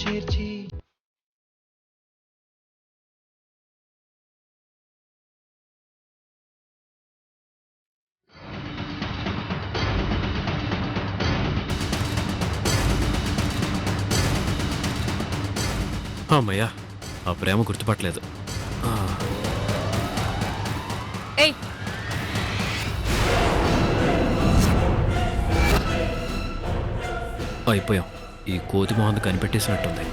చేర్చి అమ్మయ్యా, ఆ ప్రేమ గుర్తుపట్టలేదు. ఏయ్, అయిపోయాం. ఈ కోతి మొహంది కనిపెట్టేసినట్టుంది.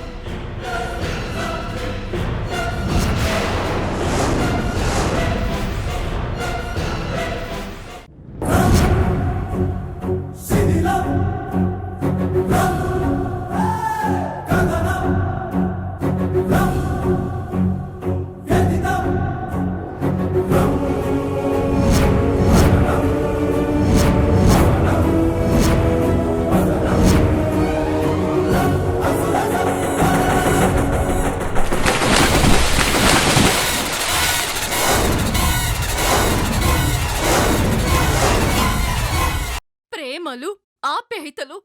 ప్రేమలు, ఆప్యాయతలు,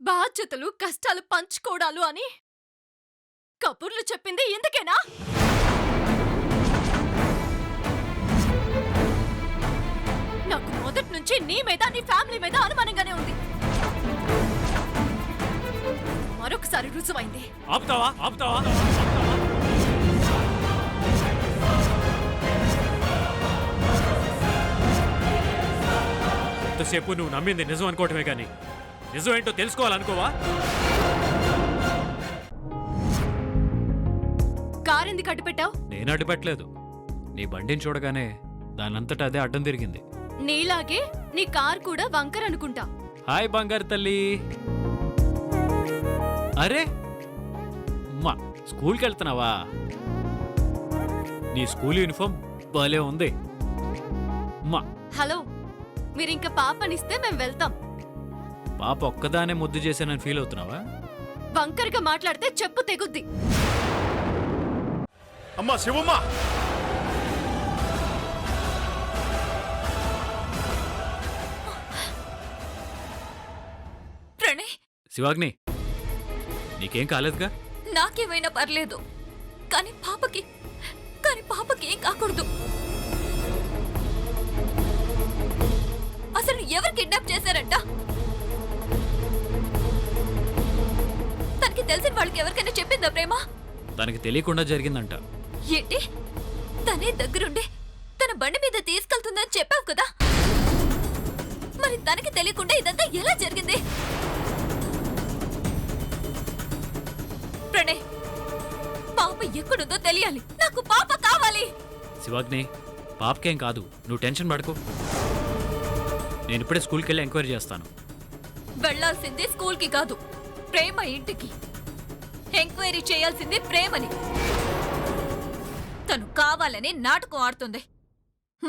బాధ్యతలు, కష్టాలు పంచుకోవడాలు అని కబుర్లు చెప్పింది ఎందుకేనా? నాకు మొదటి నుంచి నీ మీద, నీ ఫ్యామిలీ మీద అనుమానంగానే ఉంది. మరొకసారి రుజువైంది. ఆపుతావా? ఆపుతావా? ఎంతసేపు నువ్వు నమ్మింది నిజం అనుకోవటమే కానీ నిజం ఏంటో తెలుసుకోవాలనుకోవా? కారెందుకు అడ్డుపెట్టావు? నేను అడ్డుపెట్టలేదు. నీ బండిని చూడగానే దానంతటా అదే అడ్డం తిరిగింది. నీలాగే నీ కార్ కూడా వంకర అనుకుంటా. హాయ్ బంగారు తల్లి. అరే అమ్మా, స్కూల్కి వెళ్తున్నావా? నీ స్కూల్ యూనిఫామ్ భలే ఉంది. అమ్మా, హలో, మీరింక పాపనిస్తే మేం వెళ్తాం. పాప ఒక్కదానే ముద్దు చేశానని ఫీల్ అవుతున్నావా? వంకరగా మాట్లాడితే చెప్పు తెగుద్ది. అమ్మా శివమ్మ, ప్రణయ్, శివాగ్ని, నీకేం కాలేదుగా? నాకేమైనా పర్లేదు, కానీ పాపకి ఏం కాకూడదు. అసలు ఎవరు కిడ్నాప్ చేశారంట? తనకి తెలిసిన వాళ్ళకి ఎవరికైనా చెప్పిందా ప్రేమ? తనకి తెలియకుండా జరిగిందంట. ఏంటి? తనే దగ్గరుండి తన బండి మీద తీసుకెళ్తుందని చెప్పావు కదా, మరి తనకి తెలియకుండా ఇదంతా ఎలా జరిగింది? ప్రణయ్, పాప ఎక్కడుందో తెలియాలి. నాకు పాప కావాలి. శివాగ్ని, పాపకేం కాదు, నువ్వు టెన్షన్ పడకు. నేను ఇప్పుడే స్కూల్కి వెళ్ళి ఎంక్వైరీ చేస్తాను. వెళ్లాల్సింది స్కూల్కి కాదు, ప్రేమ ఇంటికి. ఎంక్వైరీ చేయాల్సింది ప్రేమని. తను కావాలని నాటకం ఆడుతుంది,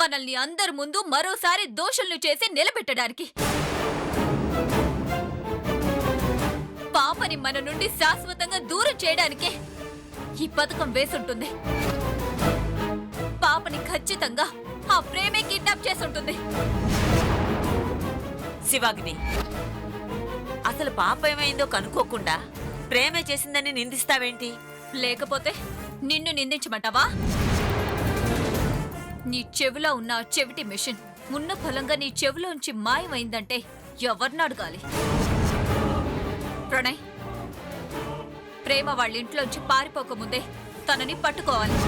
మనల్ని అందరి ముందు మరోసారి దోషులను చేసి నిలబెట్టడానికి. పాపని మన నుండి శాశ్వతంగా దూరం చేయడానికే ఈ పథకం వేసుంటుంది. పాపని ఖచ్చితంగా ఆ ప్రేమే కిడ్నాప్ చేసుంటుంది. శివాగ్ని, అసలు పాప ఏమైందో కనుక్కోకుండా ప్రేమే చేసిందని నిందిస్తావేంటి? లేకపోతే నిన్ను నిందించమంటావా? నీ చెవిలో ఉన్న చెవిటి మెషిన్ ఉన్న ఫలంగా నీ చెవిలోంచి మాయమైందంటే ఎవరిని అడగాలి? ప్రణయ్, ప్రేమ వాళ్ళ ఇంట్లోంచి పారిపోకముందే తనని పట్టుకోవాలి.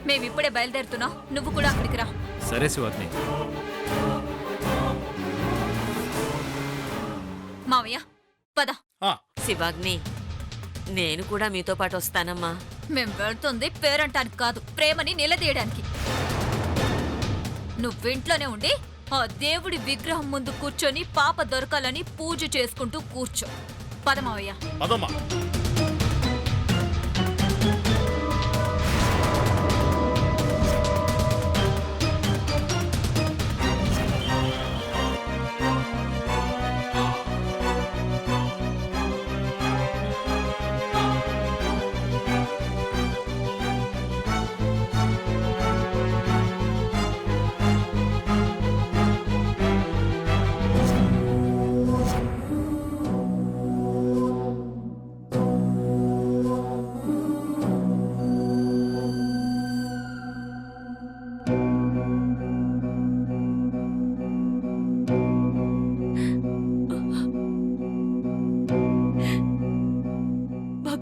మేమిప్పుడే బయలుదేరుతున్నాం, నువ్వు కూడా అక్కడికి రా. సరే శివాగ్ని. మావయ్య, పద. శివాగ్ని, నేను కూడా మీతో పాటు వస్తానమ్మా. మేం వెళ్తుంది పేరంటానికి కాదు, ప్రేమని నిలదీయడానికి. నువ్వింట్లోనే ఉండి ఆ దేవుడి విగ్రహం ముందు కూర్చొని పాప దొరకాలని పూజ చేసుకుంటూ కూర్చో. పదమావయ్య. పదమ్మా.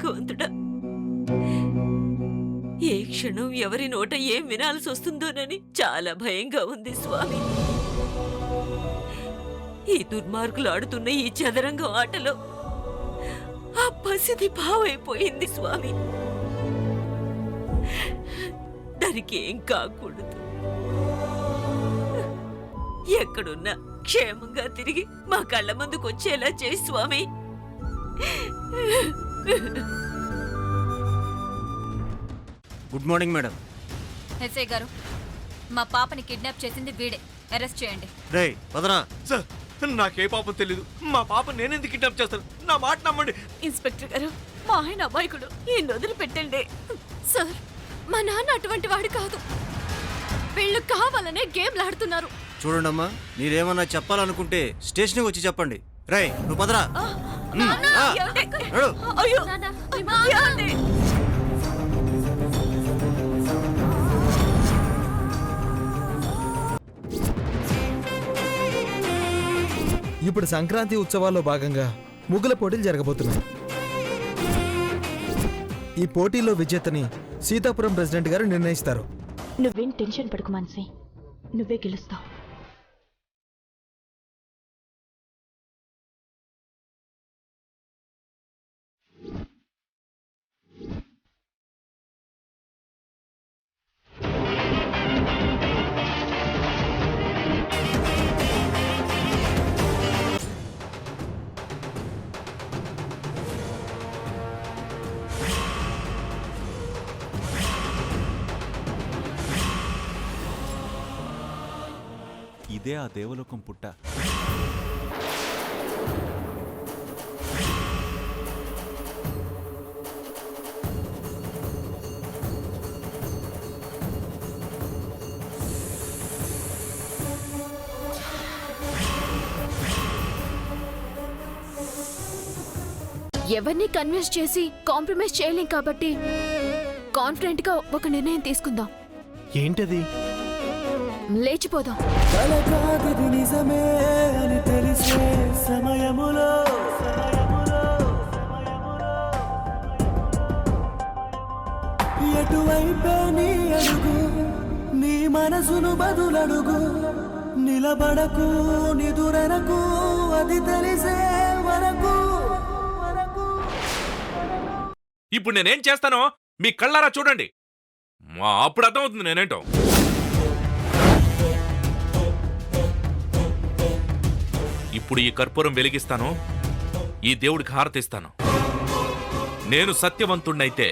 భగవంతుడా, ఏ క్షణం ఎవరి నోట ఏం వినాల్సి వస్తుందోనని చాలా భయంగా ఉంది స్వామి. ఈ దుర్మార్గులు ఆడుతున్న ఈ చదరంగం ఆటలో ఆ పసిది పావైపోయింది స్వామి. దానికి ఏం కాకూడదు. ఎక్కడున్నా క్షేమంగా తిరిగి మా కళ్ళ ముందుకు వచ్చేలా చేయి స్వామి. Good morning madam. ఎస్ఐ గారు, మా పాపని కిడ్నాప్ చేసింది వీడే. అరెస్ట్ చేయండి. రే పదరా. సార్, నాకే పాపం తెలీదు. మా పాప నేనెందుకు కిడ్నాప్ చేస్తాను? నా మాట నమ్మండి. ఇన్స్పెక్టర్ గారు, మా ఆయన అమాయకుడు, ఈ వదిలి పెట్టండి. సార్, మా నాన్న అటువంటి వాడు కాదు. వీళ్ళు కావాలనే గేమ్లాడుతున్నారు. చూడండమ్మా, మీరేమన్నా చెప్పాలనుకుంటే స్టేషన్కి వచ్చి చెప్పండి. రే నువ్వు పదరా. నడు. అయ్యో, ఇప్పుడు సంక్రాంతి ఉత్సవాల్లో భాగంగా ముగ్గుల పోటీలు జరగబోతున్నాయి. ఈ పోటీల్లో విజేతని సీతాపురం ప్రెసిడెంట్ గారు నిర్ణయిస్తారు. నువ్వేం టెన్షన్ పడకు మానసి, నువ్వే గెలుస్తావు. ఇదే ఆ దేవలోకం పుట్ట. ఎవరిని కన్విన్స్ చేసి కాంప్రమైజ్ చేయలేం కాబట్టి కాన్ఫిడెంట్ గా ఒక నిర్ణయం తీసుకుందాం. ఏంటది? లేచిపోదాం. నిజమే అని తెలిసే సమయములో ఎటువైపే నీ అడుగు, నీ మనసును బదులడుగు. నిలబడకు, నిదురనకు, అది తెలిసే వరకు. ఇప్పుడు నేనేం చేస్తానో మీ కళ్ళారా చూడండి. అప్పుడు అర్థమవుతుంది నేనేంటో. ఇప్పుడు ఈ కర్పూరం వెలిగిస్తాను, ఈ దేవుడికి హారతిస్తాను. నేను సత్యవంతుణ్ణైతే,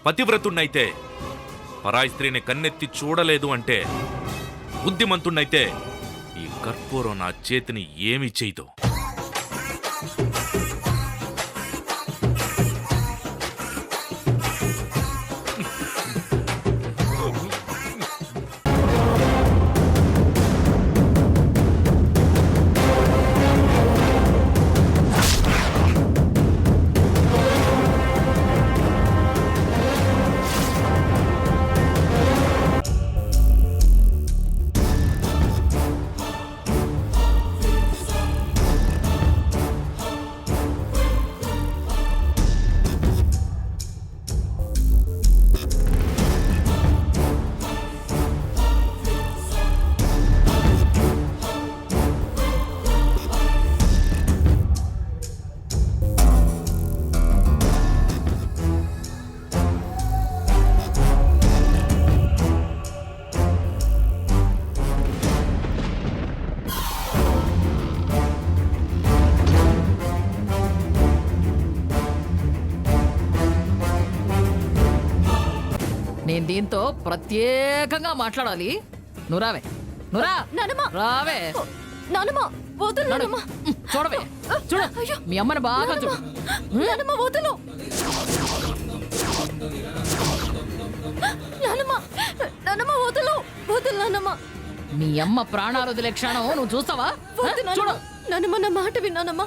పతివ్రతుణ్ణైతే, పరాయి స్త్రీని కన్నెత్తి చూడలేదు అంటే, బుద్ధిమంతుణ్ణైతే ఈ కర్పూరం నా చేతిని ఏమీ చేయదు. నేను దీంతో ప్రత్యేకంగా మాట్లాడాలి. నువ్వురావే, నువ్వురా. రావే. చూడవే, చూడు, మీ అమ్మని బాగా చూడు. మీ అమ్మ ప్రాణాలు వదిలే క్షణం నువ్వు చూస్తావా? చూడు. నానమ్మ, నా మాట విన్నానమ్మా.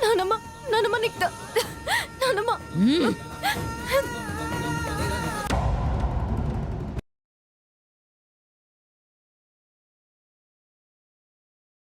నానమ్మ, నానమ్మ, నీకు